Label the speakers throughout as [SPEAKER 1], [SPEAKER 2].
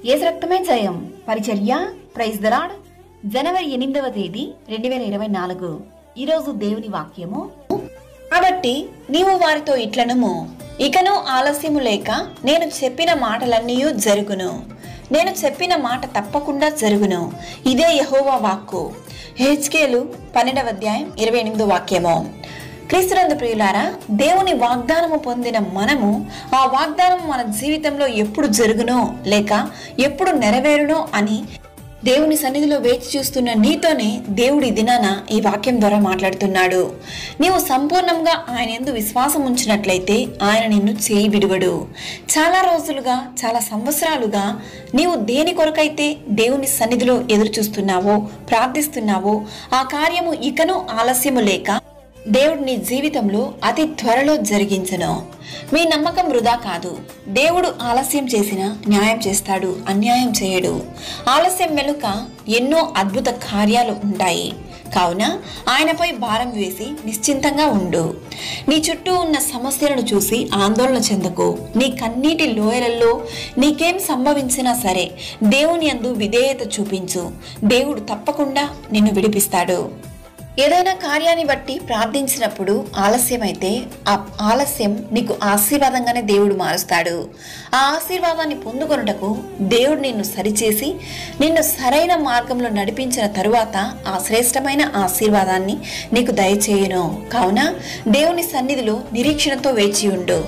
[SPEAKER 1] యేసు రక్తమే జయం పరిచర్య ప్రైజ్ ద లార్డ్. జనవరి 8వ తేదీ 2024. ఈరోజు దేవుని వాక్యము. కాబట్టి నీవు వారితో ఇట్లనుము, ఇకను ఆలస్యము లేక నేను చెప్పిన మాటలన్నీ జరుగును. నేను చెప్పిన మాట తప్పకుండా జరుగును. ఇదే యెహోవా వాక్కు. హెజ్కేలు 12వ అధ్యాయం 28వ వాక్యము. క్రీస్తునందు ప్రియులారా, దేవుని వాగ్దానము పొందిన మనము ఆ వాగ్దానం మన జీవితంలో ఎప్పుడు జరుగునో లేక ఎప్పుడు నెరవేరునో అని దేవుని సన్నిధిలో వేచి చూస్తున్న నీతోనే దేవుడి దినాన ఈ వాక్యం ద్వారా మాట్లాడుతున్నాడు. నీవు సంపూర్ణంగా ఆయన యందు విశ్వాసం ఉంచినట్లయితే ఆయన నిన్ను చేయి విడువడు. చాలా రోజులుగా, చాలా సంవత్సరాలుగా నీవు దేని కొరకైతే దేవుని సన్నిధిలో ఎదురు చూస్తున్నావో, ప్రార్థిస్తున్నావో ఆ కార్యము ఇకను ఆలస్యము లేక దేవుడు నీ జీవితంలో అతి త్వరలో జరిగించును. మీ నమ్మకం వృధా కాదు. దేవుడు ఆలస్యం చేసినా న్యాయం చేస్తాడు, అన్యాయం చేయడు. ఆలస్యం వెనుక ఎన్నో అద్భుత కార్యాలు ఉంటాయి. కావున ఆయనపై భారం వేసి నిశ్చింతంగా ఉండు. నీ చుట్టూ ఉన్న సమస్యలను చూసి ఆందోళన చెందకు. నీ కన్నీటి లోయలలో నీకేం సంభవించినా సరే దేవుని యందు విధేయత చూపించు. దేవుడు తప్పకుండా నిన్ను విడిపిస్తాడు. ఏదైనా కార్యాన్ని బట్టి ప్రార్థించినప్పుడు ఆలస్యమైతే ఆ ఆలస్యం నీకు ఆశీర్వాదంగానే దేవుడు మారుస్తాడు. ఆ ఆశీర్వాదాన్ని పొందుకొనుటకు దేవుడు నిన్ను సరిచేసి నిన్ను సరైన మార్గంలో నడిపించిన తరువాత ఆ శ్రేష్టమైన ఆశీర్వాదాన్ని నీకు దయచేయును. కావున దేవుని సన్నిధిలో నిరీక్షణతో వేచి ఉండు.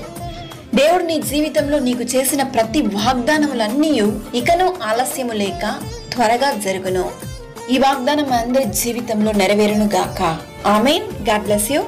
[SPEAKER 1] దేవుడు నీ జీవితంలో నీకు చేసిన ప్రతి వాగ్దానములన్నీ ఇకను ఆలస్యము లేక త్వరగా జరుగును. ఈ వాగ్దానం అందరి జీవితంలో నెరవేరును గాక. ఆమేన్. God bless you.